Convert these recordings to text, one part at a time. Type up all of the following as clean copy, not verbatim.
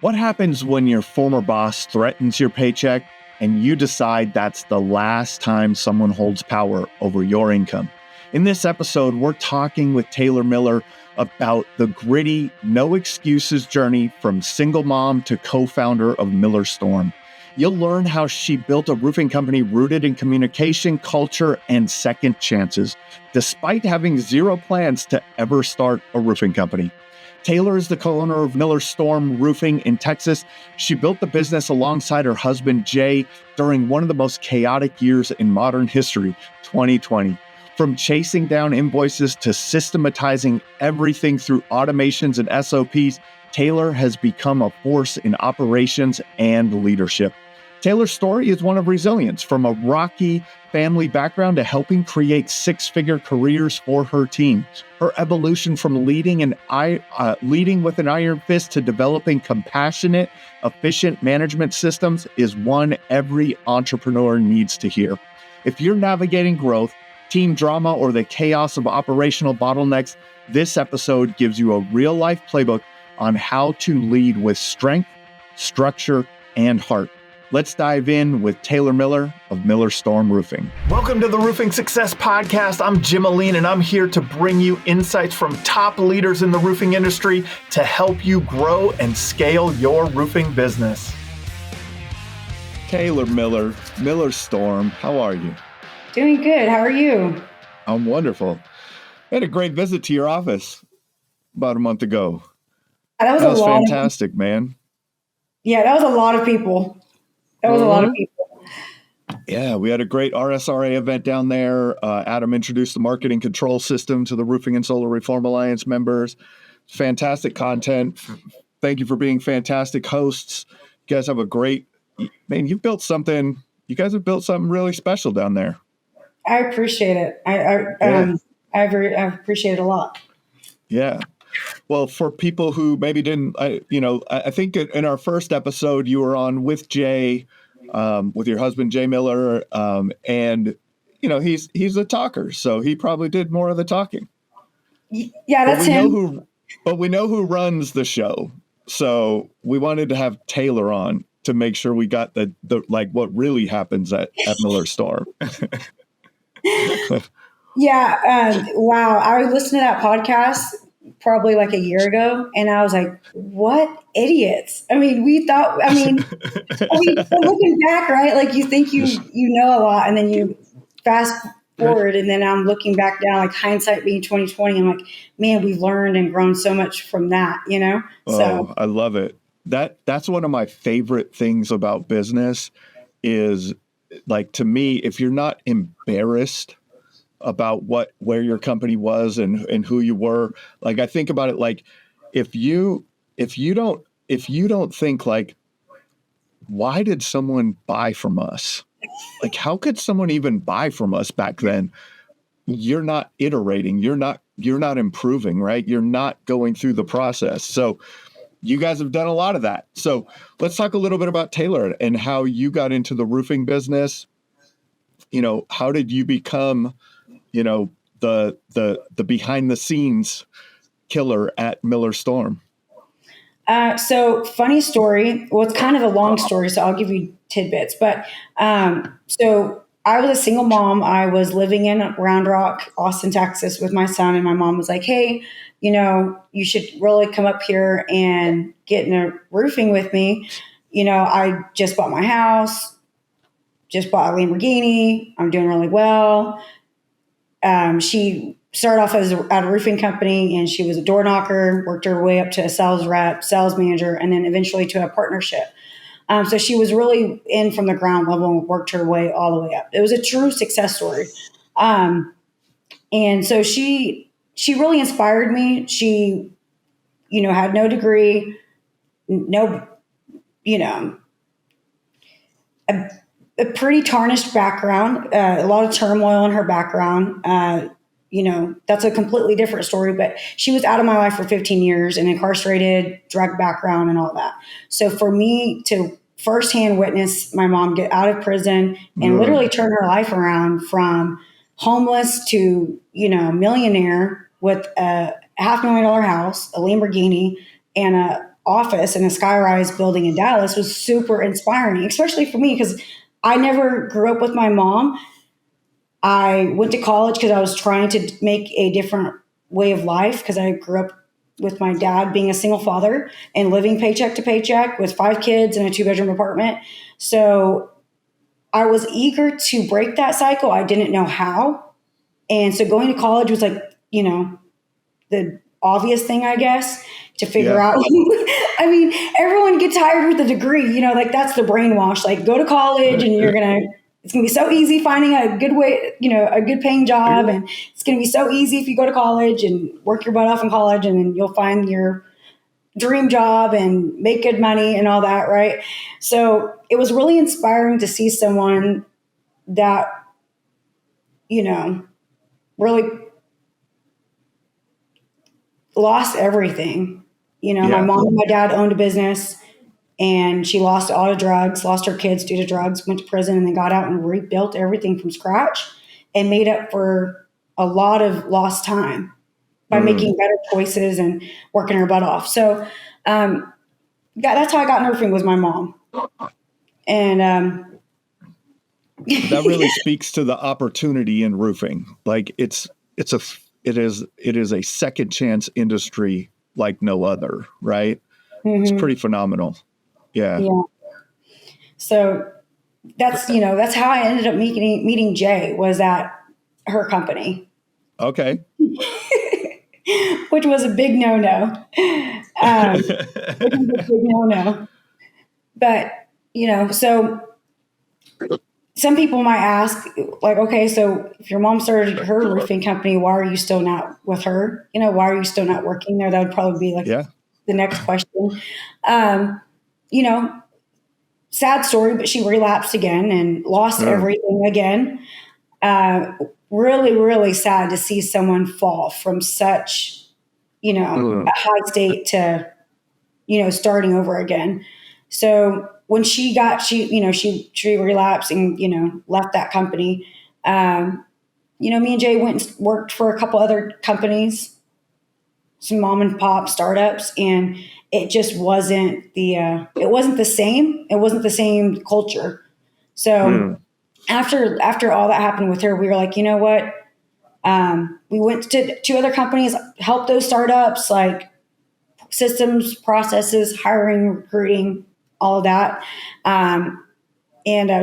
What happens when your former boss threatens your paycheck and you decide that's the last time someone holds power over your income? In this episode, we're talking with Taylor Miller about the gritty, no excuses journey from single mom to co-founder of Miller Storm. You'll learn how she built a roofing company rooted in communication, culture, and second chances, despite having zero plans to ever start a roofing company. Taylor is the co-owner of Miller Storm Roofing in Texas. She built the business alongside her husband, Jay, during one of the most chaotic years in modern history, 2020. From chasing down invoices to systematizing everything through automations and SOPs, Taylor has become a force in operations and leadership. Taylor's story is one of resilience, from a rocky family background to helping create six-figure careers for her team. Her evolution from leading with an iron fist to developing compassionate, efficient management systems is one every entrepreneur needs to hear. If you're navigating growth, team drama, or the chaos of operational bottlenecks, this episode gives you a real-life playbook on how to lead with strength, structure, and heart. Let's dive in with Taylor Miller of Miller Storm Roofing. Welcome to the Roofing Success Podcast. I'm Jim Aline, and I'm here to bring you insights from top leaders in the roofing industry to help you grow and scale your roofing business. Taylor Miller, Miller Storm, how are you? Doing good. How are you? I'm wonderful. I had a great visit to your office about a month ago. That was fantastic, man. Yeah, that was a lot of people. A lot of people. Yeah, we had a great RSRA event down there. Adam introduced the marketing control system to the Roofing and Solar Reform Alliance members. Fantastic content. Thank you for being fantastic hosts. You guys have a great, man, you guys have built something really special down there. I appreciate it. I appreciate it a lot. Yeah. Well, for people who maybe didn't, I think in our first episode you were on with Jay, with your husband, Jay Miller, and he's a talker, so he probably did more of the talking. Yeah, that's him. But we know who runs the show, so we wanted to have Taylor on to make sure we got the what really happens at Miller Storm. Yeah. Wow. I listened to that podcast probably like a year ago, and I was like, what idiots. Looking back, right? Like you think you know a lot, and then you fast forward, and then I'm looking back now, like hindsight being 2020. I'm like, man, we've learned and grown so much from that, So I love it. That's one of my favorite things about business is, like, to me, if you're not embarrassed about where your company was and who you were, like, I think about it like, if you don't think like, why did someone buy from us? Like, how could someone even buy from us back then? You're not iterating, you're not improving, right? You're not going through the process. So you guys have done a lot of that. So let's talk a little bit about Taylor and how you got into the roofing business. How did you become, the behind the scenes killer at Miller Storm? So funny story. Well, it's kind of a long story, so I'll give you tidbits. But so I was a single mom. I was living in Round Rock, Austin, Texas with my son, and my mom was like, hey, you should really come up here and get in a roofing with me. I just bought my house, just bought a Lamborghini. I'm doing really well. She started off at a roofing company, and she was a door knocker, worked her way up to a sales rep, sales manager, and then eventually to a partnership. So she was really in from the ground level and worked her way all the way up. It was a true success story. And so she really inspired me. She, had no degree, a pretty tarnished background, a lot of turmoil in her background. That's a completely different story, but she was out of my life for 15 years and incarcerated, drug background and all that. So for me to firsthand witness my mom get out of prison and literally turn her life around from homeless to, millionaire with a $500,000 house, a Lamborghini, and a office in a skyrise building in Dallas was super inspiring, especially for me because I never grew up with my mom. I went to college because I was trying to make a different way of life because I grew up with my dad being a single father and living paycheck to paycheck with 5 kids in a 2-bedroom apartment. So I was eager to break that cycle. I didn't know how. And so going to college was like, the obvious thing, I guess, to figure out. I mean, everyone gets hired with a degree, like that's the brainwash. Like go to college and it's going to be so easy finding a good way, a good paying job. And it's going to be so easy if you go to college and work your butt off in college and then you'll find your dream job and make good money and all that. Right. So it was really inspiring to see someone that, really lost everything. My mom and my dad owned a business and she lost all to drugs, lost her kids due to drugs, went to prison and then got out and rebuilt everything from scratch and made up for a lot of lost time by making better choices and working her butt off. So that's how I got in roofing was my mom. And that really speaks to the opportunity in roofing. Like it is a second chance industry like no other, right? It's pretty phenomenal. Yeah. So that's how I ended up meeting Jay was at her company. Okay. Which was a big no-no. But, so some people might ask, like, okay, so if your mom started her roofing company, why are you still not with her? Why are you still not working there? That would probably be like the next question. Sad story, but she relapsed again and lost everything again. Really, really sad to see someone fall from such, a high state to, starting over again. So when she relapsed and, left that company, me and Jay went and worked for a couple other companies, some mom and pop startups, and it just wasn't it wasn't the same. It wasn't the same culture. So after all that happened with her, we were like, you know what? We went to 2 other companies, helped those startups, like systems, processes, hiring, recruiting, all of that.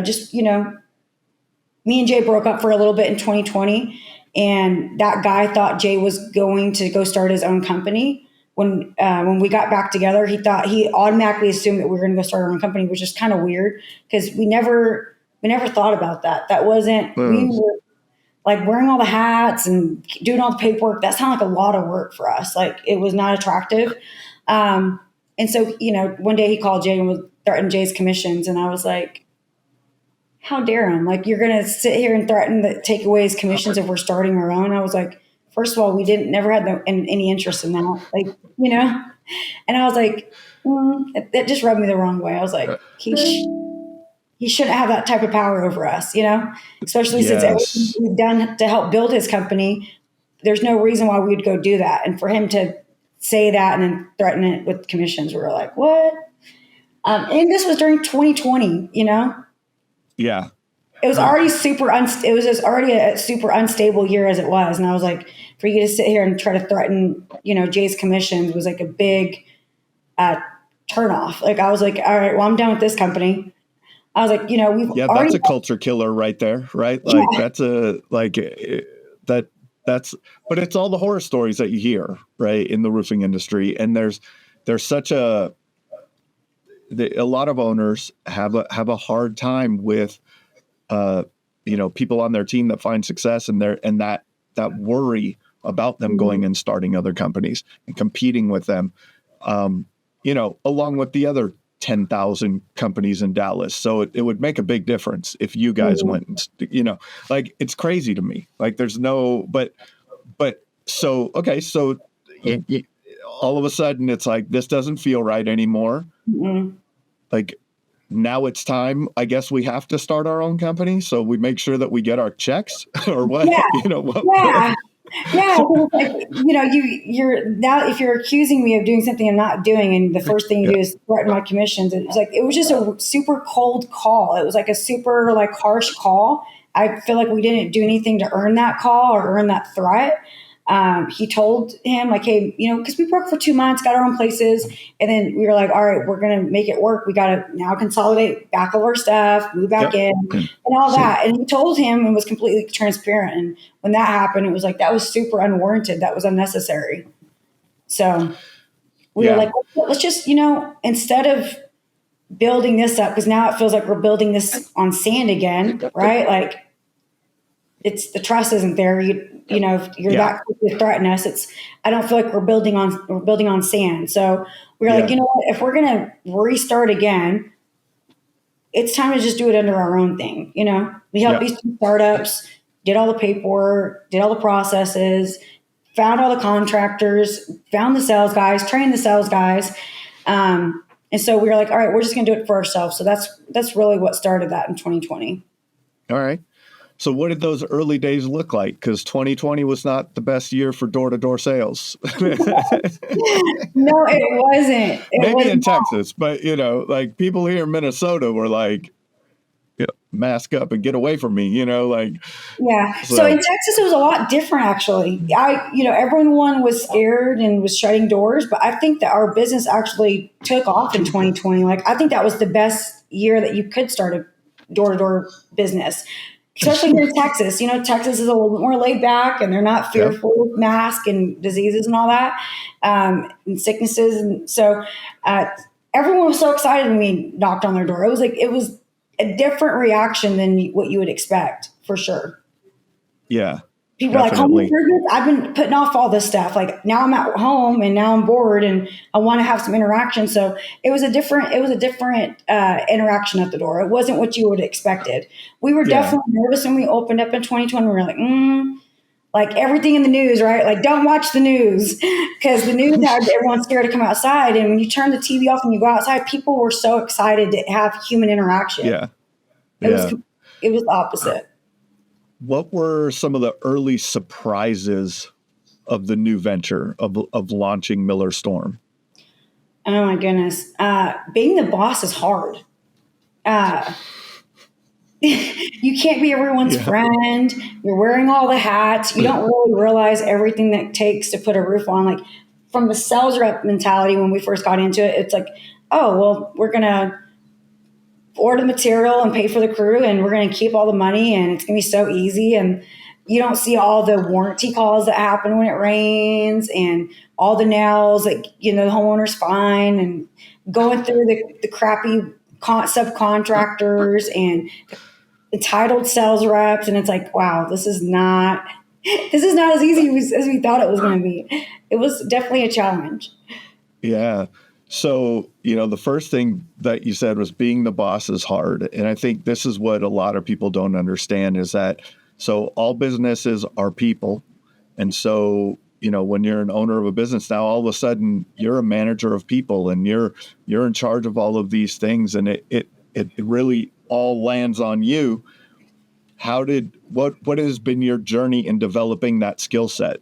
Just, me and Jay broke up for a little bit in 2020. And that guy thought Jay was going to go start his own company. When we got back together, he automatically assumed that we were going to go start our own company, which is kind of weird because we never thought about that. That wasn't, we were like wearing all the hats and doing all the paperwork. That sounded like a lot of work for us. Like it was not attractive. And so, one day he called Jay and was threatened Jay's commissions. And I was like, how dare him? Like, you're going to sit here and threaten to take away his commissions if we're starting our own. I was like, first of all, we never had any interest in that. Like, and I was like, it just rubbed me the wrong way. I was like, he shouldn't have that type of power over us, especially since everything we've done to help build his company. There's no reason why we would go do that. And for him to say that and then threaten it with commissions, we were like, what? And this was during 2020, Yeah. It was already already a super unstable year as it was. And I was like, for you to sit here and try to threaten, Jay's commissions was like a big turnoff. Like, I was like, all right, well, I'm done with this company. I was like, that's a culture killer right there, right? Like but it's all the horror stories that you hear, right, in the roofing industry. And there's such a lot of owners have a hard time with, people on their team that find success and that worry about them going and starting other companies and competing with them, along with the other 10,000 companies in Dallas. So it would make a big difference if you guys went and, like, it's crazy to me. Like there's no, but so, okay. So all of a sudden it's like, this doesn't feel right anymore. Mm-hmm. Like now it's time, I guess we have to start our own company. So we make sure that we get our checks or what, Yeah. Yeah, 'cause it's like, you're now if you're accusing me of doing something I'm not doing, and the first thing you Yeah. do is threaten my commissions. It's like it was just a super cold call. It was like a super like harsh call. I feel like we didn't do anything to earn that call or earn that threat. He told him like, hey, because we worked for 2 months, got our own places, and then we were like, all right, we're gonna make it work. We got to now consolidate back all our stuff, move back Yep. in, And and all so, that. And he told him and was completely transparent. And when that happened, it was like that was super unwarranted. That was unnecessary. So we were yeah. like, let's just, instead of building this up, because now it feels like we're building this on sand again, right? Like it's the trust isn't there. If you're Yeah. that quick to threaten us, I don't feel like we're building on sand. So we were like, Yeah. you know what, if we're gonna restart again, it's time to just do it under our own thing. We helped Yeah. these two startups, did all the paperwork, did all the processes, found all the contractors, found the sales guys, trained the sales guys. And so we were like, all right, we're just going to do it for ourselves. So that's really what started that in 2020. All right. So what did those early days look like? Because 2020 was not the best year for door-to-door sales. No, it wasn't. It Maybe was in not. Texas, but like people here in Minnesota were like, mask up and get away from me, Yeah. So in so Texas, it was a lot different, actually. Everyone was scared and was shutting doors, but I think that our business actually took off in 2020. Like, I think that was the best year that you could start a door to door business, especially here in Texas. Texas is a little bit more laid back and they're not yep. fearful of masks and diseases and all that, and sicknesses. And so, everyone was so excited when we knocked on their door. It was a different reaction than what you would expect, for sure. Yeah, People are like, home definitely. improvements. I've been putting off all this stuff. Like now I'm at home and now I'm bored and I want to have some interaction. So it was a different interaction at the door. It wasn't what you would have expected. We were Yeah. definitely nervous when we opened up in 2020. We were like everything in the news, right? Like don't watch the news because the news had everyone scared to come outside. And when you turn the TV off and you go outside, people were so excited to have human interaction. Yeah. It was Yeah. it was the opposite. What were some of the early surprises of the new venture of launching Miller Storm? Oh my goodness. Being the boss is hard. Uh, you can't be everyone's Yeah. friend. You're wearing all the hats. You don't really realize everything that it takes to put a roof on. Like from the sales rep mentality when we first got into it, it's like, oh, well, we're going to order the material and pay for the crew and we're going to keep all the money and it's going to be so easy. And you don't see all the warranty calls that happen when it rains and all the nails that, the homeowners find and going through the crappy subcontractors and entitled sales reps. And it's like, wow, this is not as easy as we thought it was going to be. It was definitely a challenge. Yeah. So, the first thing that you said was being the boss is hard. And I think this is what a lot of people don't understand is that, so all businesses are people. And so, when you're an owner of a business now, all of a sudden you're a manager of people and you're in charge of all of these things. And it really all lands on you. What has been your journey in developing that skill set?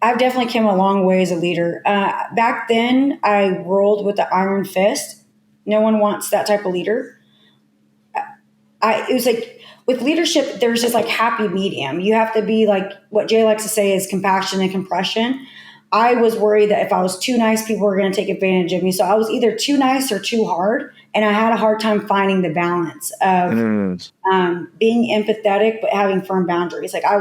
I've definitely come a long way as a leader. Back then, I rolled with the iron fist. No one wants that type of leader. It was like with leadership, there's just like happy medium. You have to be like what Jay likes to say is compassion and compression. I was worried that if I was too nice, people were going to take advantage of me. So I was either too nice or too hard. And I had a hard time finding the balance of being empathetic, but having firm boundaries. Like I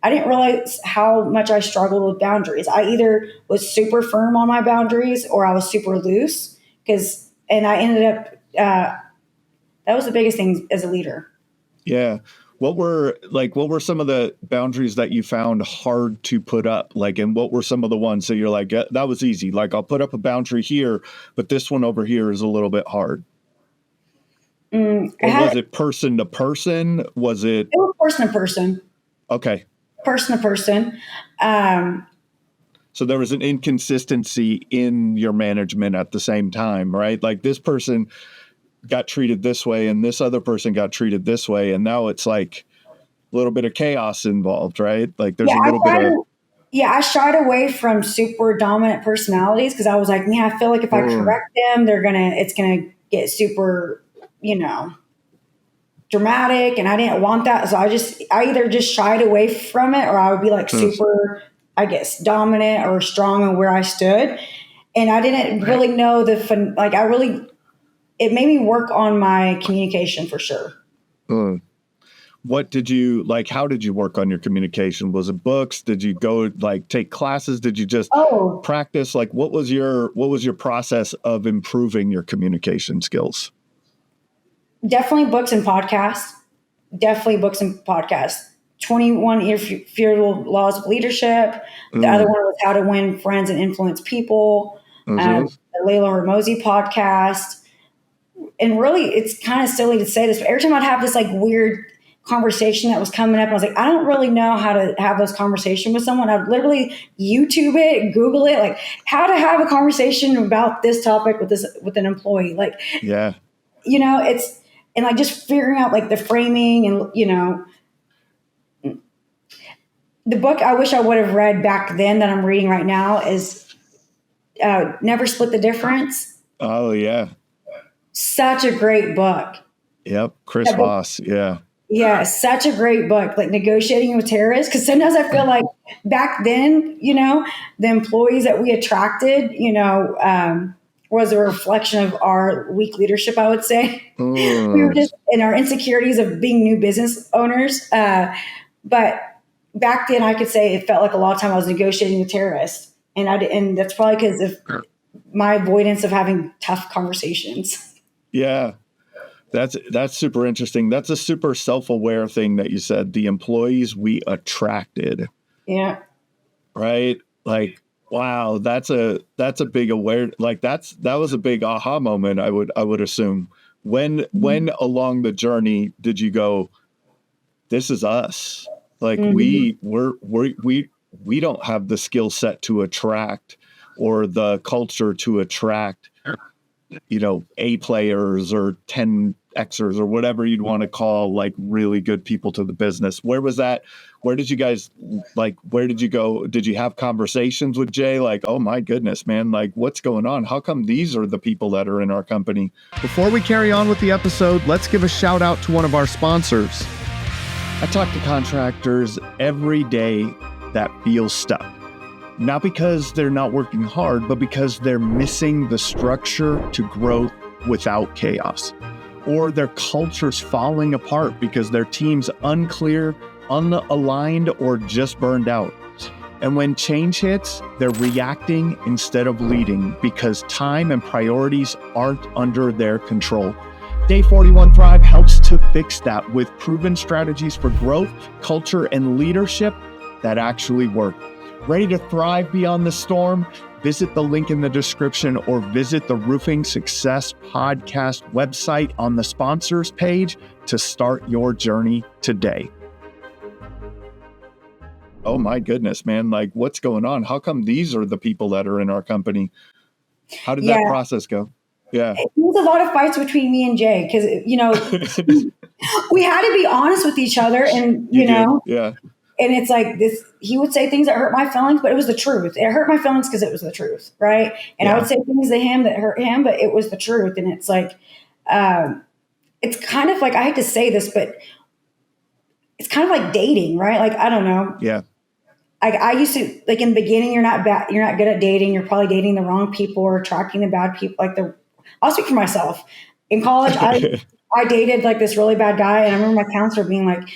didn't realize how much I struggled with boundaries. I either was super firm on my boundaries or I was super loose and I ended up, that was the biggest thing as a leader. Yeah. What were some of the boundaries that you found hard to put up? And what were some of the ones that you're like, that was easy. Like I'll put up a boundary here, but this one over here is a little bit hard. Or was it person to person? Was it? It was person to person. Okay. Person to person. So there was an inconsistency in your management at the same time, right? Like this person got treated this way and this other person got treated this way. And now it's like, little bit of chaos involved, right? Like there's Yeah, a little bit of, I shied away from super dominant personalities because I was like, man, I feel like if I mm, correct them, it's gonna get super, you know, dramatic, and I didn't want that. So I either just shied away from it, or I would be like mm, super, I guess, dominant or strong on where I stood. And I didn't really know it made me work on my communication for sure. mm. What did you like? How did you work on your communication? Was it books? Did you go like take classes? Did you just Oh, practice? Like what was your process of improving your communication skills? definitely books and podcasts. Definitely books and podcasts. 21 Irrefutable Laws of Leadership. The other Mm, one was How to Win Friends and Influence People. mhm. The Layla Ramosi podcast. And really, it's kind of silly to say this, but every time I'd have this like weird conversation that was coming up, I was like, I don't really know how to have this conversation with someone. I'd literally YouTube it, Google it, like how to have a conversation about this topic with an employee. Like, Yeah. it's and like just figuring out like the framing and the book I wish I would have read back then that I'm reading right now is Never Split the Difference. Oh yeah. Such a great book. Yep. Chris That book, Voss. Yeah. yeah, such a great book, like Negotiating with Terrorists. Because sometimes I feel like back then, the employees that we attracted, was a reflection of our weak leadership, I would say. We were Mm, just in our insecurities of being new business owners. But back then, I could say it felt like a lot of time I was negotiating with terrorists. And that's probably because of my avoidance of having tough conversations. yeah. That's super interesting. That's a super self-aware thing that you said. The employees we attracted, Yeah. right? Like, wow, that's a big aware. Like that was a big aha moment. I would assume. When along the journey did you go, this is us? Like Mhm. we don't have the skill set to attract or the culture to attract A players or 10 Xers or whatever you'd want to call like really good people to the business. Where was that? Where did you guys where did you go? Did you have conversations with Jay? Like, oh my goodness, man, like what's going on? How come these are the people that are in our company? Before we carry on with the episode, let's give a shout out to one of our sponsors. I talk to contractors every day that feel stuck. Not because they're not working hard, but because they're missing the structure to growth without chaos. Or their culture's falling apart because their team's unclear, unaligned, or just burned out. And when change hits, they're reacting instead of leading because time and priorities aren't under their control. Day 41 Thrive helps to fix that with proven strategies for growth, culture, and leadership that actually work. Ready to thrive beyond the storm? Visit the link in the description or visit the Roofing Success Podcast website on the sponsors page to start your journey today. Oh my goodness, man. Like what's going on? How come these are the people that are in our company? How did that Yeah. process go? Yeah. It was a lot of fights between me and Jay because, we had to be honest with each other and, You did. Yeah. and it's like this, he would say things that hurt my feelings, but it was the truth. It hurt my feelings because it was the truth. Right. And I Yeah. would say things to him that hurt him, but it was the truth. And it's like, it's kind of like, I hate to say this, but it's kind of like dating, right? Like, I don't know. Yeah. I used to like in the beginning, you're not bad. You're not good at dating. You're probably dating the wrong people or attracting the bad people. I'll speak for myself. In college, I dated like this really bad guy. And I remember my counselor being like,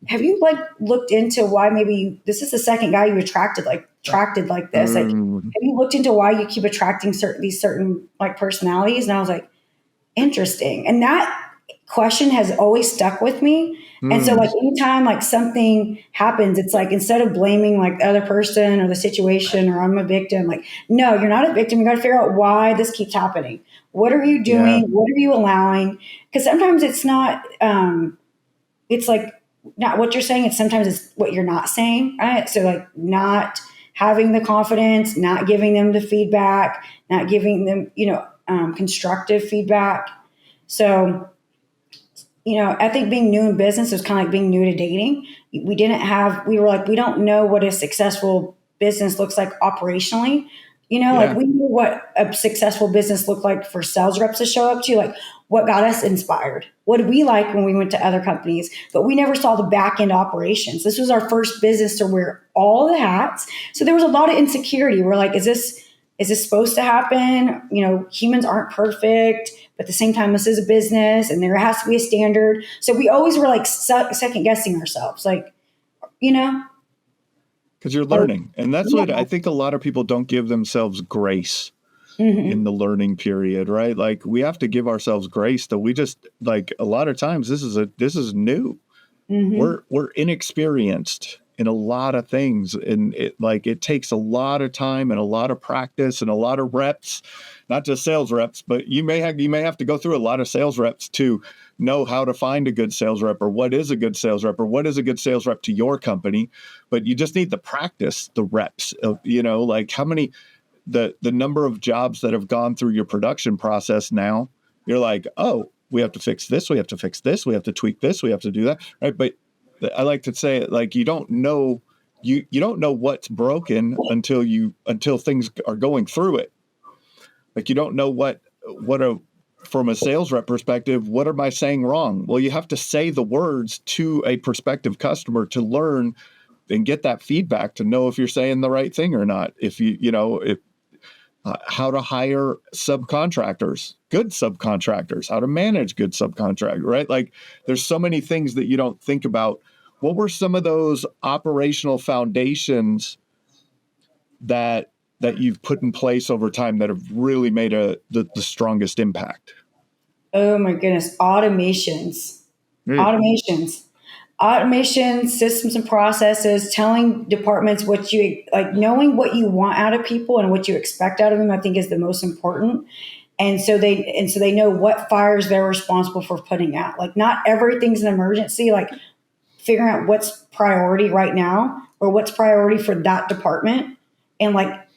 have you like looked into why maybe this is the second guy you attracted like this? Like, Mm, have you looked into why you keep attracting these certain like personalities? And I was like, interesting. And that question has always stuck with me. And so like mm, anytime like something happens, it's like instead of blaming like the other person or the situation or I'm a victim, like, no, you're not a victim. You got to figure out why this keeps happening. What are you yeah. doing? What are you allowing? Because sometimes it's not, it's like not what you're saying. It's sometimes it's what you're not saying. Right. So like not having the confidence, not giving them the feedback, not giving them, constructive feedback. So I think being new in business was kind of like being new to dating. We were like, we don't know what a successful business looks like operationally. Like Yeah. we knew what a successful business looked like for sales reps to show up to, like what got us inspired. What did we like when we went to other companies? But we never saw the back end operations. This was our first business to wear all the hats. So there was a lot of insecurity. We're like, is this supposed to happen? Humans aren't perfect, but at the same time, this is a business and there has to be a standard. So we always were like second guessing ourselves, like, you know, Because you're or, learning. And that's what yeah. I think a lot of people don't give themselves grace in Mhm. the learning period, right? Like we have to give ourselves grace that we just like a lot of times this is new. Mhm. We're inexperienced in a lot of things. And it takes a lot of time and a lot of practice and a lot of reps, not just sales reps, but you may have to go through a lot of sales reps to know how to find a good sales rep or what is a good sales rep or what is a good sales rep to your company. But you just need the practice, the reps of, like how many the number of jobs that have gone through your production process now, you're like, oh, we have to fix this, we have to fix this, we have to tweak this, we have to do that, right? But I like to say it like you don't know what's broken until things are going through it. Like you don't know what a from a sales rep perspective, what am I saying wrong? Well, you have to say the words to a prospective customer to learn and get that feedback to know if you're saying the right thing or not. If if how to hire subcontractors, good subcontractors, how to manage good subcontractors, right? Like there's so many things that you don't think about. What were some of those operational foundations that you've put in place over time that have really made the strongest impact? Oh my goodness. Mm. Automations, systems and processes, telling departments what you like, knowing what you want out of people and what you expect out of them, I think is the most important. And so they know what fires they're responsible for putting out. Like not everything's an emergency. Like figuring out what's priority right now or what's priority for that department, and like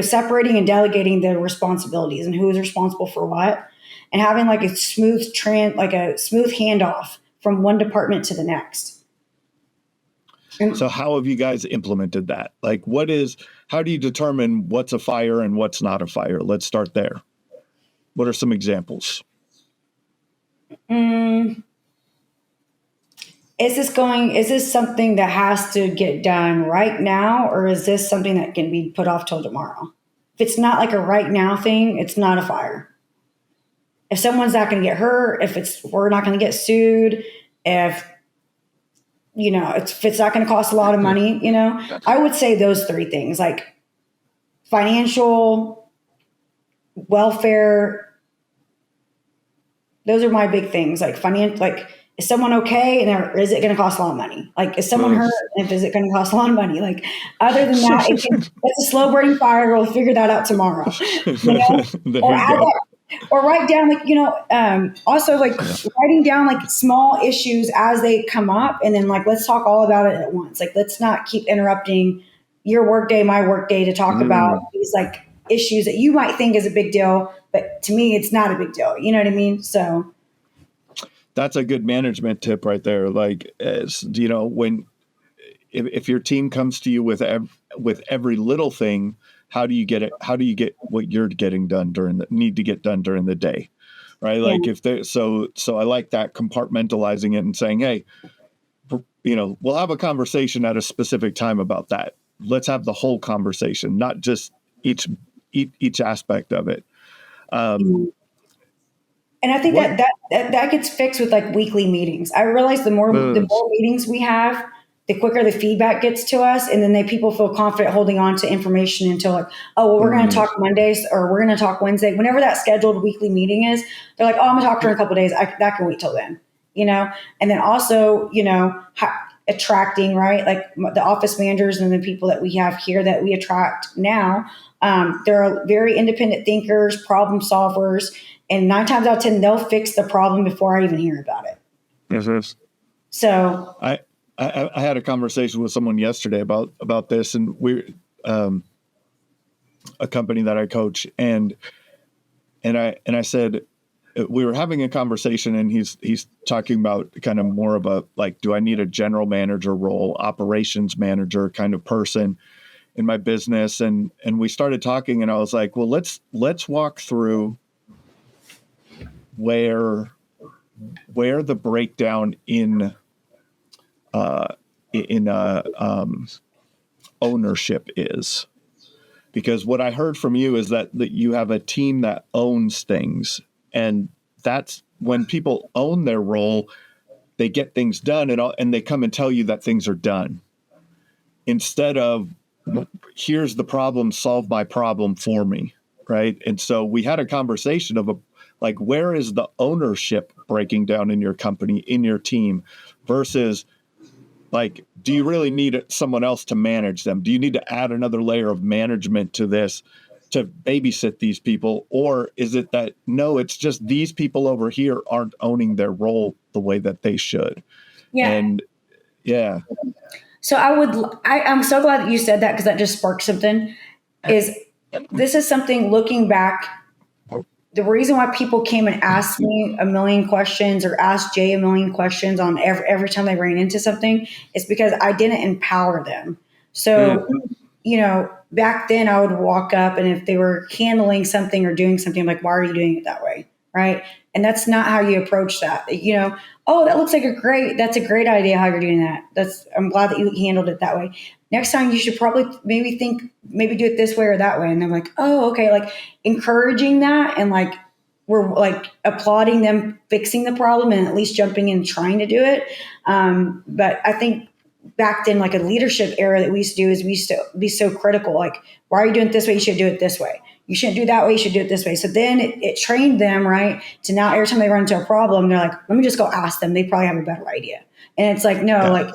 separating and delegating the responsibilities and who is responsible for what, and having like a smooth handoff from one department to the next. So And, how have you guys implemented that? Like how do you determine what's a fire and what's not a fire? Let's start there. What are some examples? mm, is this something that has to get done right now, or is this something that can be put off till tomorrow? If it's not like a right now thing, it's not a fire. If someone's not going to get hurt, we're not going to get sued, if if it's not going to cost a lot of money, I would say those three things, like financial, welfare. Those are my big things. Like like is someone okay, and is it going to cost a lot of money? Like is someone hurt, and is it going to cost a lot of money? Like other than that, it's a slow burning fire. We'll figure that out tomorrow. There Or you add go. that, or write down like also like writing down like small issues as they come up, and then like let's talk all about it at once. Like let's not keep interrupting your workday, my workday, to talk about Mm. these like issues that you might think is a big deal, but to me it's not a big deal. You know what I mean? So That's a good management tip right there. Like, when if your team comes to you with every little thing, how do you get it? How do you get what you're getting done need to get done during the day, right? yeah. Like if they so I like that compartmentalizing it and saying, hey, we'll have a conversation at a specific time about that. Let's have the whole conversation, not just each aspect of it. Um, And I think what? that gets fixed with like weekly meetings. I realize the more meetings we have, the quicker the feedback gets to us, and then people feel confident holding on to information until like, oh well, we're going to talk Mondays or we're going to talk Wednesday, whenever that scheduled weekly meeting is. They're like, oh, I'm going to talk to her in a couple of days. That can wait till then, And then also, attracting, right, like the office managers and the people that we have here that we attract now. They're very independent thinkers, problem solvers, and 9 times out of 10, they'll fix the problem before I even hear about it. Yes, yes. So, I had a conversation with someone yesterday about this, and a company that I coach, and I said, we were having a conversation, and he's talking about kind of more of a, like, do I need a general manager role, operations manager kind of person in my business? And we started talking, and I was like, well, let's walk through where the breakdown in ownership is. Because what I heard from you is that you have a team that owns things. And that's when people own their role, they get things done, and they come and tell you that things are done. Instead of, here's the problem, solve my problem for me, right? And so we had a conversation of like, where is the ownership breaking down in your company, in your team, versus, like, do you really need someone else to manage them? Do you need to add another layer of management to this to babysit these people? Or is it that, no, it's just these people over here aren't owning their role the way that they should? Yeah. And yeah. So I'm so glad that you said that, because that just sparked something. This is something, looking back, the reason why people came and asked me a million questions, or asked Jay a million questions on every time they ran into something, is because I didn't empower them. So, back then I would walk up, and if they were handling something or doing something, I'm like, why are you doing it that way? Right. And that's not how you approach that. Oh, that looks like that's a great idea how you're doing that. I'm glad that you handled it that way. Next time you should probably maybe do it this way or that way. And they're like, oh, okay. Like, encouraging that, and like, we're like applauding them fixing the problem and at least jumping in and trying to do it. But I think back then, like, a leadership era that we used to do is we used to be so critical. Like, why are you doing it this way? You should do it this way. You shouldn't do it that way. You should do it this way. So then it trained them, right, to now every time they run into a problem, they're like, let me just go ask them. They probably have a better idea. And it's like, no, like,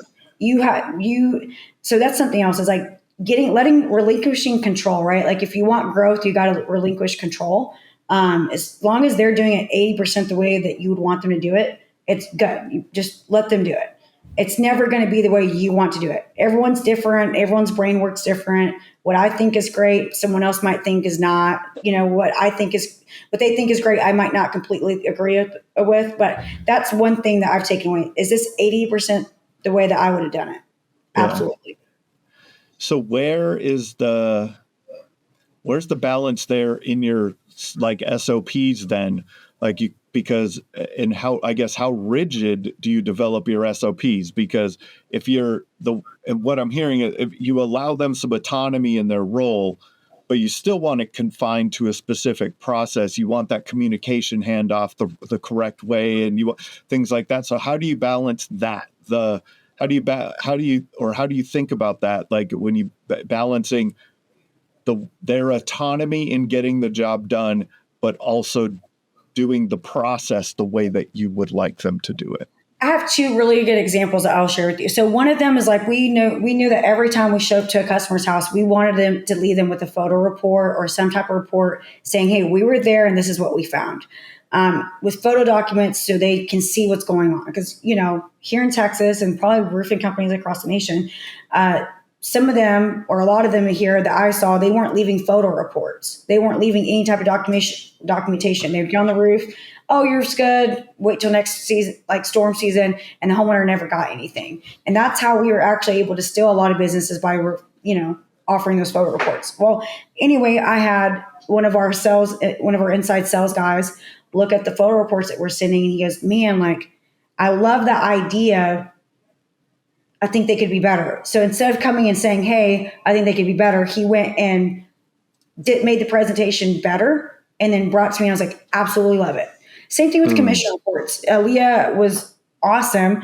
so that's something else, is like relinquishing control, right? Like, if you want growth, you got to relinquish control. As long as they're doing it 80% the way that you would want them to do it, it's good. You just let them do it. It's never going to be the way you want to do it. Everyone's different. Everyone's brain works different. What I think is great, someone else might think is not. What they think is great, I might not completely agree with. But that's one thing that I've taken away. Is this 80% the way that I would have done it? Yeah. Absolutely. So where's the balance there in your, like, SOPs then? Like, how rigid do you develop your SOPs? Because if and what I'm hearing is, if you allow them some autonomy in their role, but you still want it confined to a specific process, you want that communication handoff the correct way, and you want things like that. So how do you balance that? How do you think about that? Like, when you balancing their autonomy in getting the job done, but also doing the process the way that you would like them to do it? I have two really good examples that I'll share with you. So one of them is, like, we knew that every time we showed up to a customer's house, we wanted them to leave them with a photo report or some type of report saying, hey, we were there and this is what we found. With photo documents, so they can see what's going on. Because, here in Texas, and probably roofing companies across the nation, some of them, or a lot of them here that I saw, they weren't leaving photo reports. They weren't leaving any type of documentation. They would get on the roof. Oh, your roof's good. Wait till next season, like storm season, and the homeowner never got anything. And that's how we were actually able to steal a lot of businesses by, offering those photo reports. Well, anyway, I had one of our inside sales guys look at the photo reports that we're sending, and he goes, man, like, I love that idea. I think they could be better. So instead of coming and saying, hey, I think they could be better, he went and made the presentation better, and then brought it to me, and I was like, absolutely love it. Same thing with commission reports. Leah was awesome.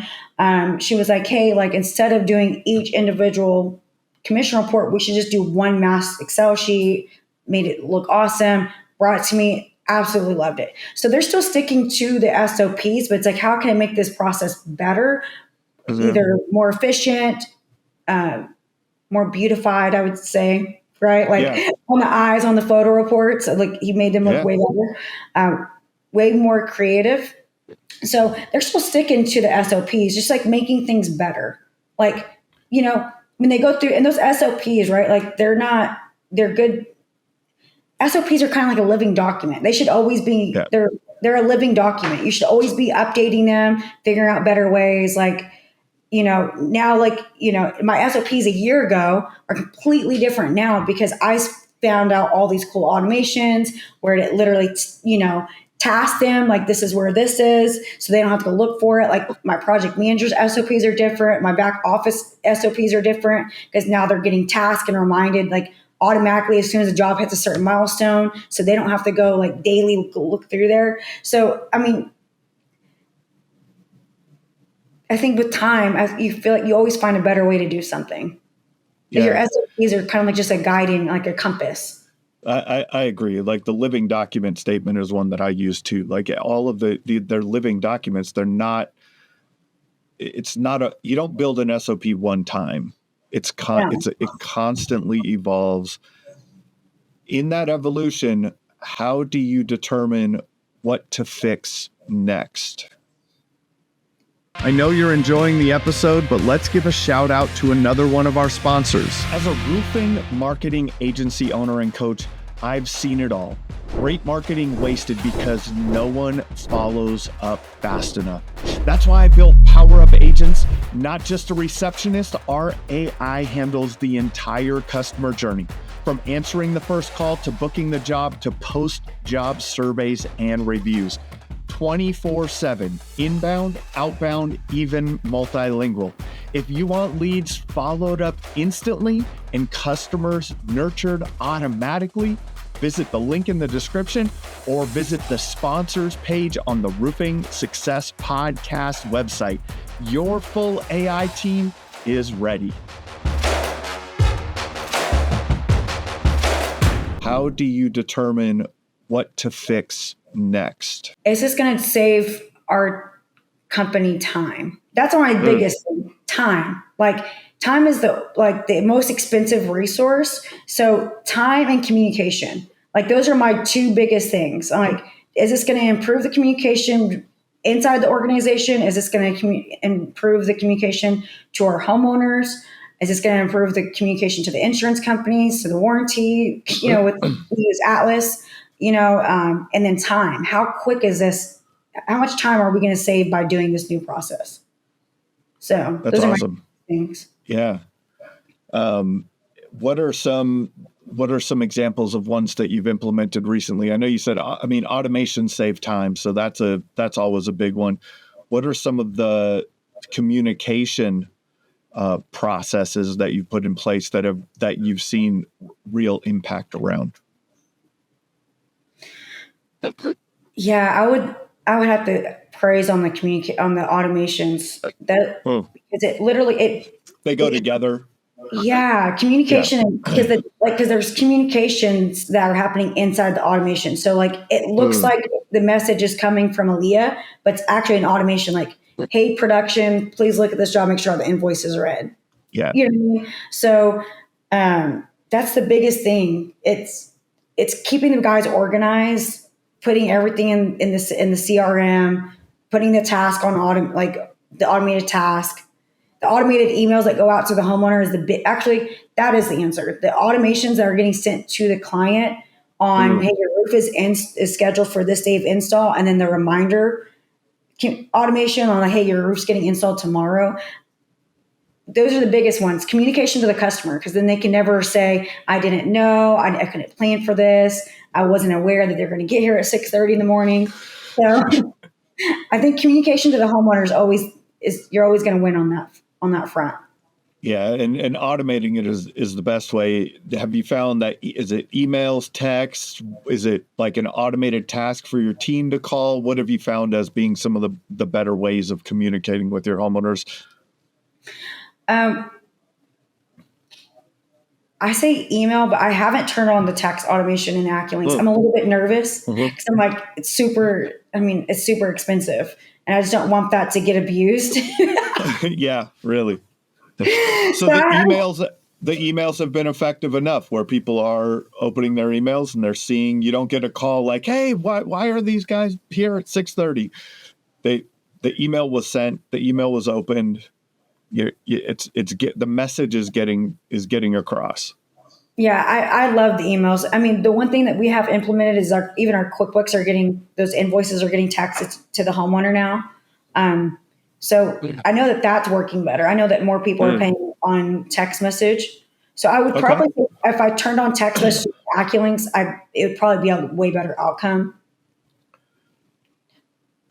She was like, hey, like, instead of doing each individual commission report, we should just do one mass Excel sheet. Made it look awesome. Brought it to me. Absolutely loved it. So they're still sticking to the SOPs, but it's like, how can I make this process better? Either more efficient, more beautified, I would say, right? Like, on the eyes, on the photo reports, like, he made them look way better, way more creative. So they're still sticking to the SOPs, just like making things better. Like, when they go through, and those SOPs, right? Like, they're good. SOPs are kind of like a living document. They should always be, Yeah. they're a living document. You should always be updating them, figuring out better ways. Like, now, like, my SOPs a year ago are completely different now because I found out all these cool automations where it literally, task them like this is where this is, so they don't have to go look for it. Like my project manager's SOPs are different, my back office SOPs are different because now they're getting tasked and reminded like automatically as soon as a job hits a certain milestone, so they don't have to go like daily look through there. So I mean, I think with time, you feel like you always find a better way to do something. Yeah. Your SOPs are kind of like just a guiding, like a compass. I agree. Like the living document statement is one that I use too. Like all of they're living documents. They're not. It's not you don't build an SOP one time. It constantly evolves. In that evolution, how do you determine what to fix next? I know you're enjoying the episode, but let's give a shout out to another one of our sponsors. As a roofing marketing agency owner and coach, I've seen it all. Great marketing wasted because no one follows up fast enough. That's why I built Power Up Agents, not just a receptionist. Our AI handles the entire customer journey, from answering the first call to booking the job to post-job surveys and reviews. 24/7, inbound, outbound, even multilingual. If you want leads followed up instantly and customers nurtured automatically, visit the link in the description or visit the sponsors page on the Roofing Success Podcast website. Your full AI team is ready. How do you determine what to fix next? Is this going to save our company time? That's my biggest thing. Time. Like time is the most expensive resource. So time and communication, like those are my two biggest things. Like, is this going to improve the communication inside the organization? Is this going to improve the communication to our homeowners? Is this going to improve the communication to the insurance companies, to the warranty, with we use Atlas, and then time. How quick is this? How much time are we going to save by doing this new process? So that's awesome. Things. Yeah. What are some examples of ones that you've implemented recently? I know you said, automation save time. So that's always a big one. What are some of the communication processes that you've put in place that you've seen real impact around? Yeah, I would have to praise on the on the automations because it literally they go together. Yeah, communication, because there's communications that are happening inside the automation. So like it looks like the message is coming from Aaliyah, but it's actually an automation. Like, hey, production, please look at this job, make sure all the invoices are read. Yeah, you know what I mean? So that's the biggest thing. It's keeping the guys organized, putting everything in the CRM, putting the task on the automated task. The automated emails that go out to the homeowner is actually, that is the answer. The automations that are getting sent to the client on, hey, your roof is scheduled for this day of install, and then the reminder automation on, hey, your roof's getting installed tomorrow. Those are the biggest ones. Communication to the customer, because then they can never say, I didn't know, I couldn't plan for this, I wasn't aware that they're going to get here at 6:30 in the morning. So I think communication to the homeowner you're always going to win on that front. Yeah, and automating it is the best way. Have you found that, is it emails, text? Is it like an automated task for your team to call? What have you found as being some of the better ways of communicating with your homeowners? I say email, but I haven't turned on the text automation in AccuLinks. I'm a little bit nervous because I'm like, it's super expensive, and I just don't want that to get abused. Yeah, really. So the emails have been effective enough where people are opening their emails and they're seeing, you don't get a call like, hey, why are these guys here at 6:30? The email was sent, the email was opened. The message is getting across. Yeah, I love the emails. I mean, the one thing that we have implemented is even our QuickBooks are getting those invoices are getting texted to the homeowner now. Um, so I know that that's working better. I know that more people are Mm. paying on text message. So I would Okay. probably, if I turned on text message AccuLinks, it would probably be a way better outcome.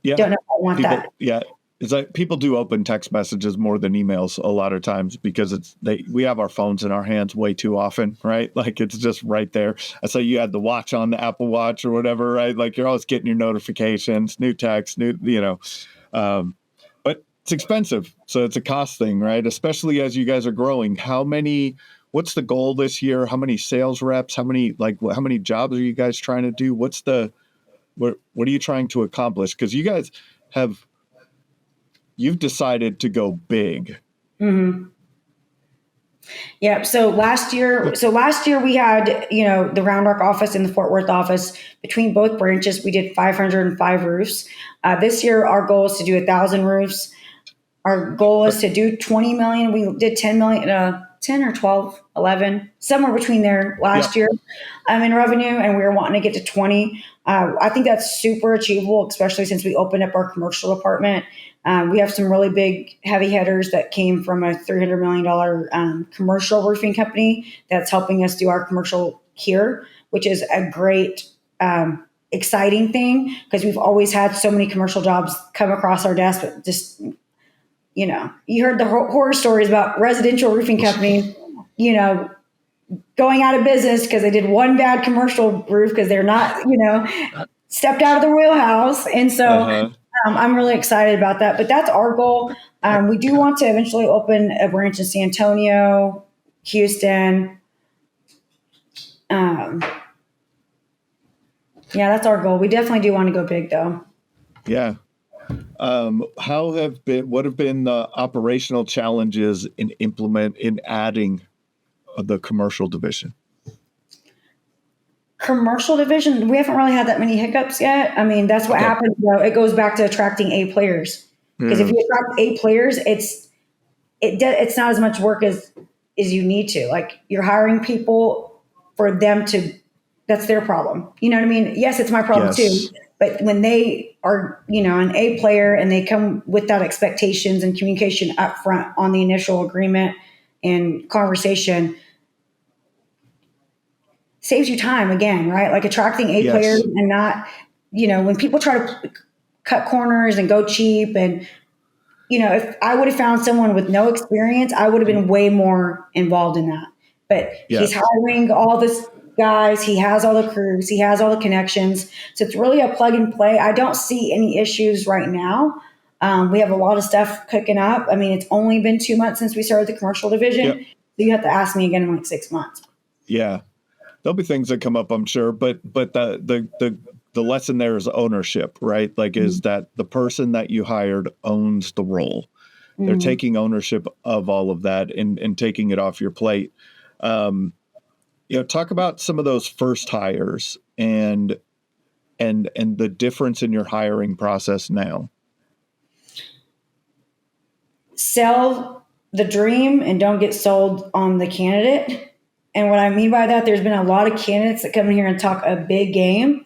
Yeah. Don't know if I want that. Yeah. It's like people do open text messages more than emails a lot of times because we have our phones in our hands way too often, right? Like it's just right there. I saw you had the watch on, the Apple Watch or whatever, right? Like you're always getting your notifications, new text, but it's expensive. So it's a cost thing, right? Especially as you guys are growing. What's the goal this year? How many sales reps? How many jobs are you guys trying to do? What are you trying to accomplish? Because you've decided to go big. Mm-hmm. Yeah. So last year we had, the Round Rock office and the Fort Worth office. Between both branches, we did 505 roofs. This year, our goal is to do 1,000 roofs. Our goal is to do 20 million. We did 10 million, 10 or 12, 11, somewhere between there last year in revenue. And we were wanting to get to 20. I think that's super achievable, especially since we opened up our commercial department. We have some really big heavy hitters that came from a $300 million commercial roofing company that's helping us do our commercial here, which is a great, exciting thing because we've always had so many commercial jobs come across our desk, but just, you heard the horror stories about residential roofing companies, going out of business because they did one bad commercial roof because they're not, stepped out of the wheelhouse. And so I'm really excited about that. But that's our goal. We do want to eventually open a branch in San Antonio, Houston. Yeah, that's our goal. We definitely do want to go big, though. Yeah. What have been the operational challenges in adding the commercial division? Commercial division, we haven't really had that many hiccups yet. I mean, that's what happens, though. It goes back to attracting A players. Because if you attract A players, it's not as much work as you need to. Like you're hiring people for them to, that's their problem. You know what I mean? Yes, it's my problem too. But when they are, an A player and they come with that expectations and communication up front on the initial agreement and conversation, saves you time again, right? Like attracting A players and not, when people try to cut corners and go cheap and, if I would have found someone with no experience, I would have been way more involved in that. But he's hiring all this guys. He has all the crews. He has all the connections. So it's really a plug and play. I don't see any issues right now. We have a lot of stuff cooking up. I mean, it's only been 2 months since we started the commercial division. So you have to ask me again in like 6 months. Yeah. There'll be things that come up, I'm sure, but the lesson there is ownership, right? Like, is that the person that you hired owns the role? They're taking ownership of all of that and taking it off your plate. Talk about some of those first hires and the difference in your hiring process now. Sell the dream and don't get sold on the candidate. And what I mean by that, there's been a lot of candidates that come in here and talk a big game,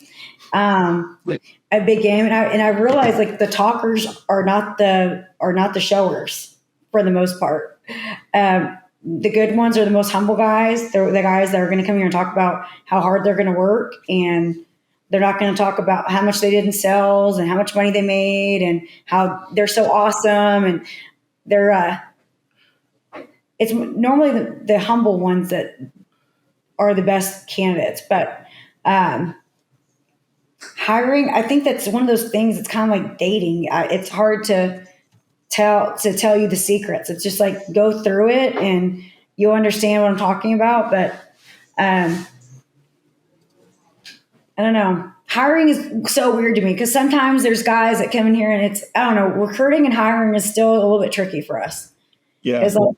And I realized like the talkers are not the showers for the most part. The good ones are the most humble guys. They're the guys that are going to come here and talk about how hard they're going to work, and they're not going to talk about how much they did in sales and how much money they made and how they're so awesome. And it's normally the humble ones that are the best candidates. But hiring, I think that's one of those things. It's kind of like dating. It's hard to tell you the secrets. It's just like go through it and you'll understand what I'm talking about. But I don't know. Hiring is so weird to me because sometimes there's guys that come in here and I don't know, recruiting and hiring is still a little bit tricky for us. Yeah. It's like,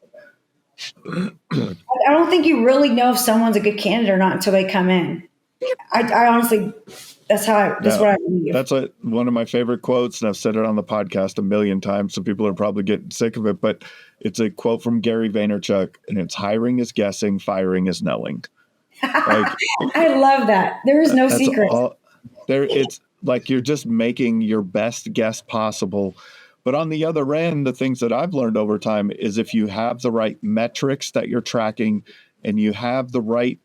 I don't think you really know if someone's a good candidate or not until they come in. I honestly, that's what I believe. That's one of my favorite quotes, and I've said it on the podcast a million times, so people are probably getting sick of it, but it's a quote from Gary Vaynerchuk, and it's hiring is guessing, firing is knowing. Like I love that. There is no that's secret. all there. It's like you're just making your best guess possible. But on the other end, the things that I've learned over time is if you have the right metrics that you're tracking and you have the right,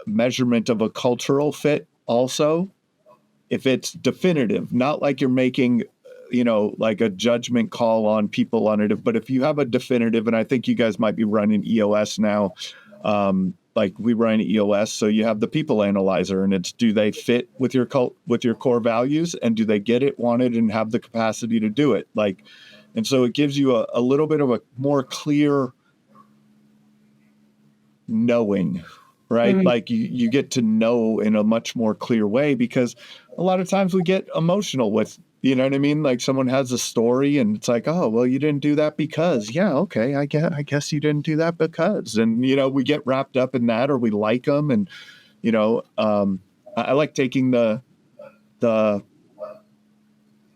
measurement of a cultural fit also, if it's definitive, not like you're making, like a judgment call on people on it, but if you have a definitive, and I think you guys might be running EOS now, like we run EOS, so you have the people analyzer, and it's do they fit with your with your core values, and do they get it, want it, and have the capacity to do it, like, and so it gives you a little bit of a more clear knowing, right? Mhm. Like you get to know in a much more clear way, because a lot of times we get emotional with, you know what I mean? Like someone has a story and it's like, oh, well, you didn't do that because, yeah, okay, I guess you didn't do that because, and, we get wrapped up in that, or we like them. And, I like the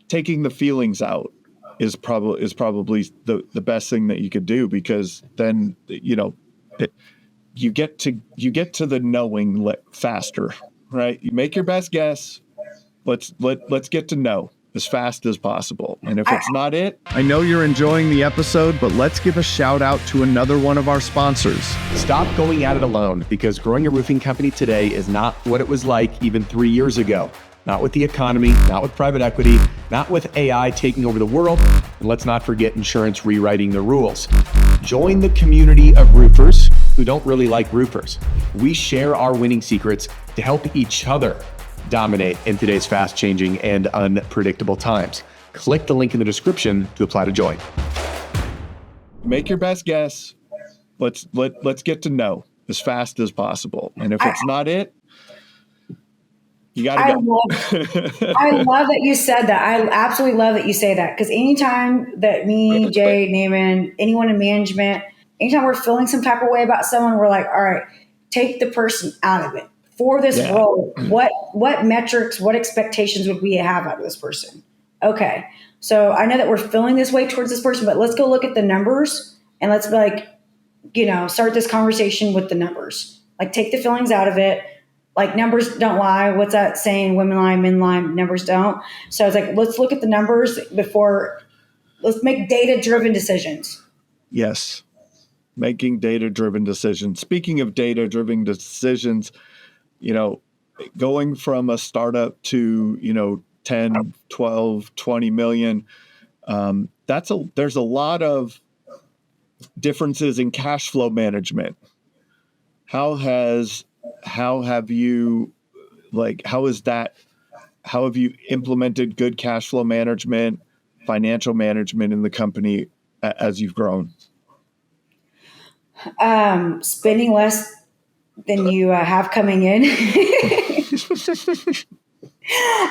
taking the feelings out is probably the best thing that you could do, because then, you get to the knowing faster, right? You make your best guess. Let's get to know as fast as possible. And if it's not it, I know you're enjoying the episode, but let's give a shout out to another one of our sponsors. Stop going at it alone, because growing a roofing company today is not what it was like even 3 years ago. Not with the economy, not with private equity, not with AI taking over the world, and let's not forget insurance rewriting the rules. Join the community of roofers who don't really like roofers. We share our winning secrets to help each other dominate in today's fast-changing and unpredictable times. Click the link in the description to apply to join. Make your best guess. Let's get to know as fast as possible. And if it's not it, you got to go. I love that you said that. I absolutely love that you say that, because anytime that me, Jay, Naaman, anyone in management, anytime we're feeling some type of way about someone, we're like, all right, take the person out of it. For this role, what metrics, what expectations would we have out of this person? Okay, so I know that we're feeling this way towards this person, but let's go look at the numbers and let's start this conversation with the numbers. Like, take the feelings out of it. Like, numbers don't lie. What's that saying? Women lie, men lie, numbers don't. So I was like, let's look at the numbers let's make data-driven decisions. Yes. Making data-driven decisions. Speaking of data-driven decisions, going from a startup to, 10, 12, 20 million, there's a lot of differences in cash flow management. How have you implemented good cash flow management, financial management in the company as you've grown? Spending less than you have coming in.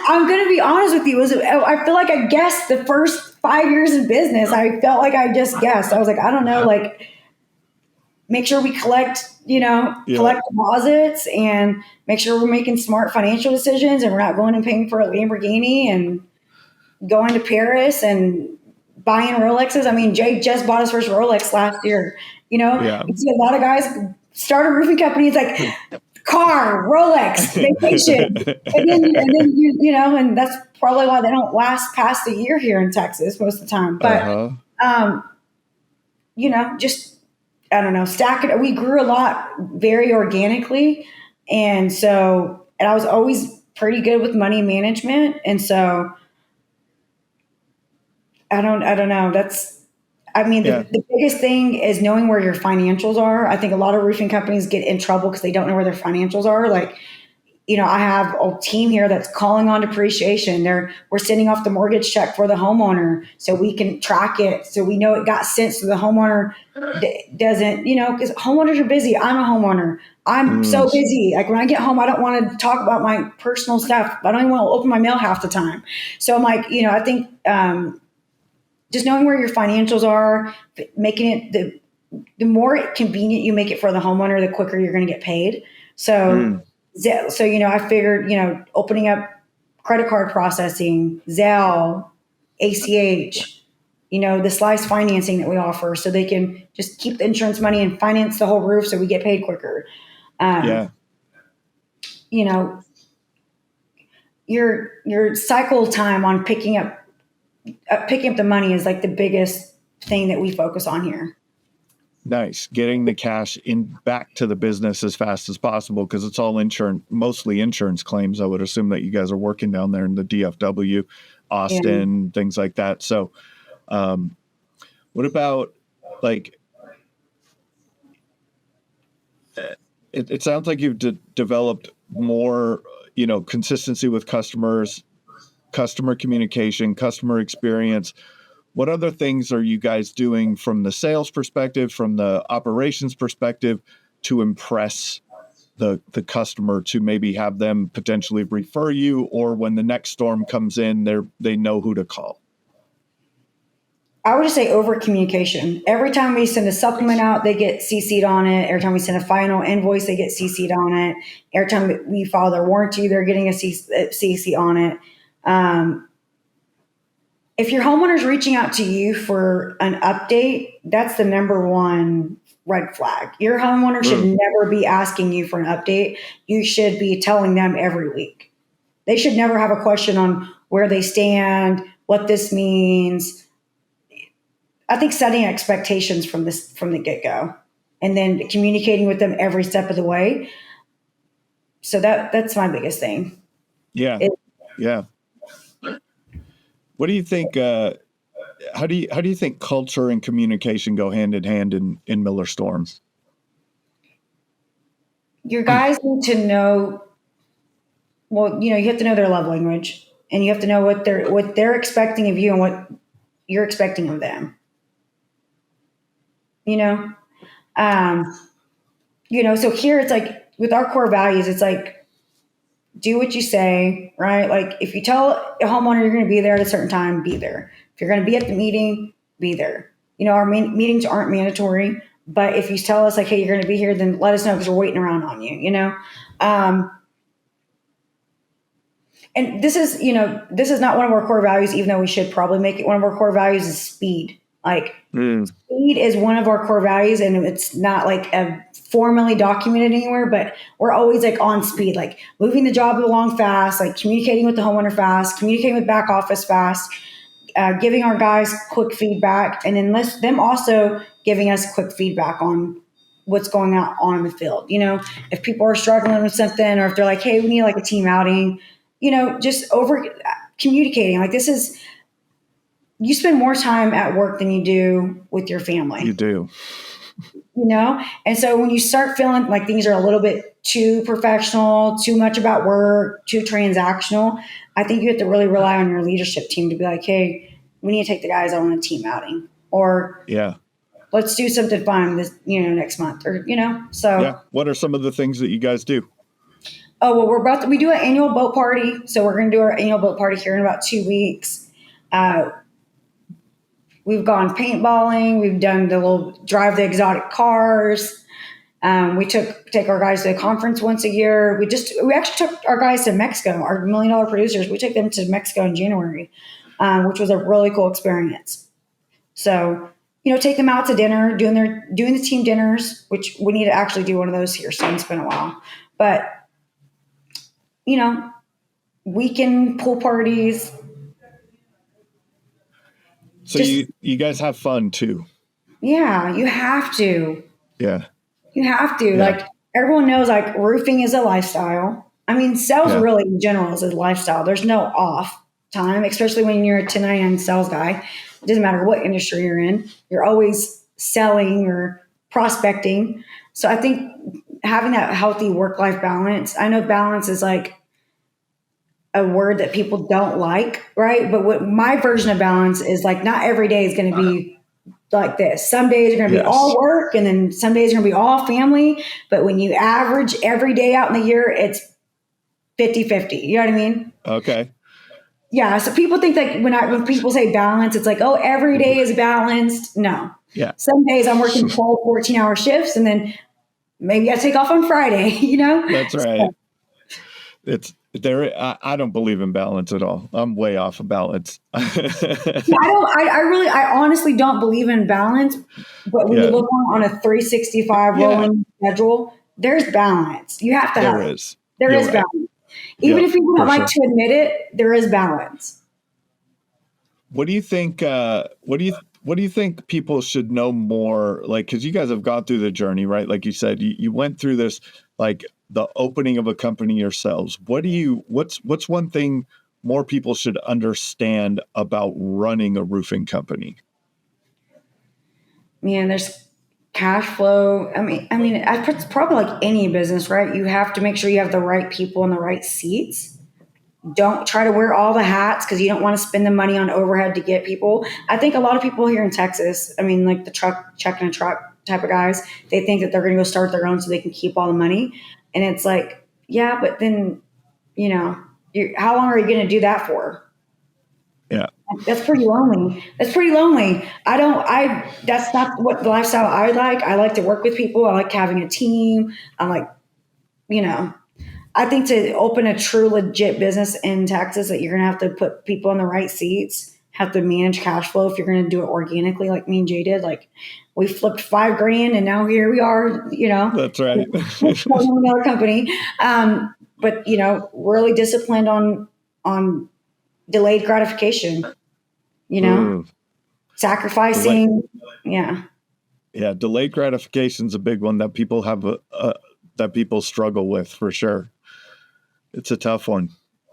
I'm going to be honest with you. I feel like I guessed the first 5 years in business. I felt like I just guessed. I was like, I don't know, like, make sure we collect deposits and make sure we're making smart financial decisions, and we're not going and paying for a Lamborghini and going to Paris and buying Rolexes. I mean, Jay just bought his first Rolex last year. You see a lot of guys start a roofing company. It's like car, Rolex, vacation. and then and that's probably why they don't last past a year here in Texas most of the time. But, just, I don't know, stack it. We grew a lot very organically. And I was always pretty good with money management. And so I don't know. The biggest thing is knowing where your financials are. I think a lot of roofing companies get in trouble because they don't know where their financials are. Like, I have a team here that's calling on depreciation. We're sending off the mortgage check for the homeowner so we can track it, so we know it got sent, so the homeowner doesn't, because homeowners are busy. I'm a homeowner. I'm so busy. Like, when I get home, I don't want to talk about my personal stuff. I don't even want to open my mail half the time. So I'm like, I think just knowing where your financials are, making it the more convenient you make it for the homeowner, the quicker you're going to get paid. So I figured, opening up credit card processing, Zelle, ACH, the slice financing that we offer, so they can just keep the insurance money and finance the whole roof so we get paid quicker. Yeah. You know, your cycle time on picking up the money is like the biggest thing that we focus on here. Nice. Getting the cash in back to the business as fast as possible, because it's all mostly insurance claims. I would assume that you guys are working down there in the DFW, Austin, things like that. So, what about like, it sounds like you've developed more, consistency with customers, customer communication, customer experience. What other things are you guys doing from the sales perspective, from the operations perspective, to impress the customer, to maybe have them potentially refer you, or when the next storm comes in, they know who to call? I would just say over communication. Every time we send a supplement out, they get CC'd on it. Every time we send a final invoice, they get CC'd on it. Every time we file their warranty, they're getting a CC on it. If your homeowner's reaching out to you for an update, that's the number one red flag. Your homeowner should never be asking you for an update. You should be telling them every week. They should never have a question on where they stand, what this means. I think setting expectations from the get-go, and then communicating with them every step of the way. So that's my biggest thing. Yeah. Yeah. What do you think? How do you think culture and communication go hand in hand in Miller Storms? Your guys need to know. Well, you have to know their love language, and you have to know what they're expecting of you and what you're expecting of them. So here it's like with our core values, it's like, do what you say, right? Like if you tell a homeowner you're going to be there at a certain time, be there. If you're going to be at the meeting, be there. Our meetings aren't mandatory, but if you tell us like, hey, you're going to be here, then let us know, because we're waiting around on you, And this is not one of our core values, even though we should probably make it one of our core values, is speed. Like speed is one of our core values, and it's not like a formally documented anywhere, but we're always like on speed, like moving the job along fast, like communicating with the homeowner fast, communicating with back office fast, giving our guys quick feedback, and then them also giving us quick feedback on what's going on in the field. If people are struggling with something, or if they're like, hey, we need like a team outing, just over communicating. Like you spend more time at work than you do with your family. You do. And so when you start feeling like things are a little bit too professional, too much about work, too transactional, I think you have to really rely on your leadership team to be like, hey, we need to take the guys on a team outing, or let's do something fun this, next month, or, so. Yeah. What are some of the things that you guys do? Oh, well, we do an annual boat party. So we're going to do our annual boat party here in about 2 weeks. We've gone paintballing. We've done the little drive the exotic cars. We take our guys to a conference once a year. We actually took our guys to Mexico, our $1 million producers. We took them to Mexico in January, which was a really cool experience. So, take them out to dinner, doing the team dinners, which we need to actually do one of those here. So it's been a while, but weekend pool parties. So you guys have fun too. Yeah, you have to. Yeah. You have to. Yeah. Like everyone knows, like roofing is a lifestyle. I mean, sales really in general is a lifestyle. There's no off time, especially when you're a 1099 sales guy. It doesn't matter what industry you're in. You're always selling or prospecting. So I think having that healthy work-life balance, I know balance is like a word that people don't like, right? But what my version of balance is like, not every day is going to be like this. Some days are going to be all work, and then some days are going to be all family. But when you average every day out in the year, it's 50-50. You know what I mean? Okay. Yeah. So people think that when people say balance, it's like, oh, every day is balanced. No. Yeah. Some days I'm working 12, 14-hour shifts, and then maybe I take off on Friday, That's right. It's there. I don't believe in balance at all. I'm way off of balance. I honestly don't believe in balance, but when you look on a 365 rolling schedule, there's balance. You have to have it. Is. There You're is right. balance. Even if people don't like sure. to admit it, there is balance. What do you think? What do you think people should know more? Like, because you guys have gone through the journey, right? Like you said, you went through this, like the opening of a company yourselves. What's one thing more people should understand about running a roofing company? Man, there's cash flow. I mean, it's probably like any business, right? You have to make sure you have the right people in the right seats. Don't try to wear all the hats because you don't want to spend the money on overhead to get people. I think a lot of people here in Texas, like the checking a truck type of guys, they think that they're going to go start their own so they can keep all the money. And it's like, yeah, but then, how long are you going to do that for? Yeah. That's pretty lonely. That's not what the lifestyle I like. I like to work with people. I like having a team. I like, I think to open a true legit business in Texas that you're going to have to put people in the right seats, have to manage cash flow if you're going to do it organically like me and Jay did. Like we flipped $5,000 and now here we are, That's right. another company. But really disciplined on delayed gratification, sacrificing. Yeah. Yeah. Delayed gratification is a big one that people have, that people struggle with for sure. It's a tough one.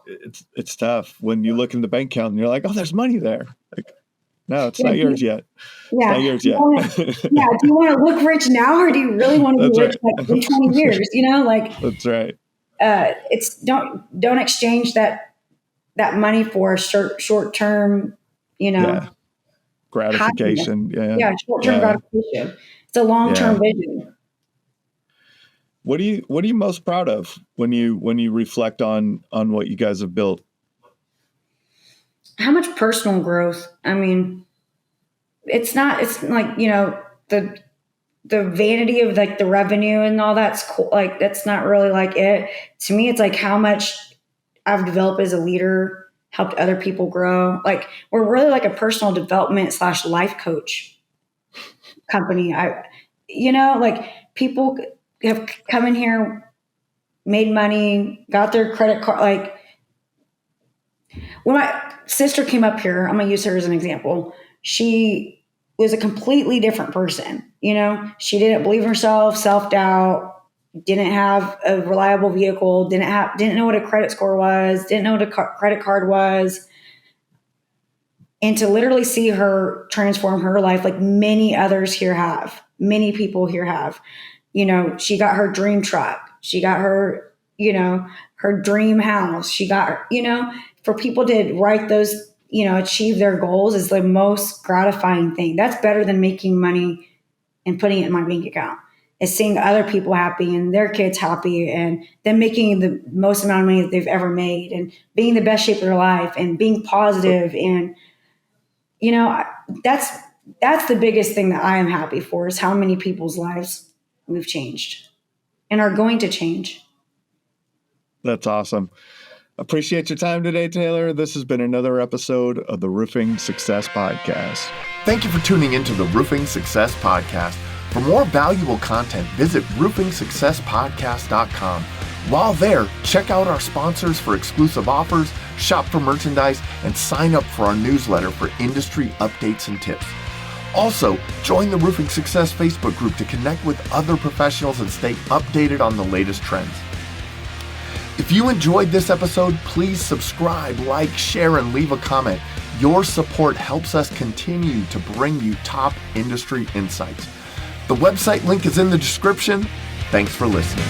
It's tough when you look in the bank account and you're like, oh, there's money there. Like, no, it's not yours yet. Yeah. It's not yours yet. Do you want to look rich now or do you really want to be rich like in 20 years? That's right. It's don't exchange that money for short-term, gratification. Happiness. Yeah. Short-term gratification. It's a long-term vision. What are you most proud of when you reflect on what you guys have built? How much personal growth? It's like, the vanity of like the revenue and all that's cool. Like, that's not really like it. To me, it's like how much I've developed as a leader, helped other people grow. Like we're really like a personal development / life coach company. Like people have come in here, made money, got their credit card. Like when my sister came up here, I'm going to use her as an example. She was a completely different person. She didn't believe in herself, self-doubt, didn't have a reliable vehicle, didn't know what a credit score was, didn't know what a credit card was. And to literally see her transform her life like many others here have, many people here have. She got her dream truck. She got her, her dream house. She got, for people to write those, achieve their goals is the most gratifying thing. That's better than making money and putting it in my bank account. Is seeing other people happy and their kids happy and them making the most amount of money that they've ever made and being the best shape of their life and being positive. And, that's the biggest thing that I am happy for is how many people's lives we've changed and are going to change. That's awesome. Appreciate your time today, Taylor. This has been another episode of the Roofing Success Podcast. Thank you for tuning into the Roofing Success Podcast. For more valuable content, visit roofingsuccesspodcast.com. While there, check out our sponsors for exclusive offers, shop for merchandise, and sign up for our newsletter for industry updates and tips. Also, join the Roofing Success Facebook group to connect with other professionals and stay updated on the latest trends. If you enjoyed this episode, please subscribe, like, share, and leave a comment. Your support helps us continue to bring you top industry insights. The website link is in the description. Thanks for listening.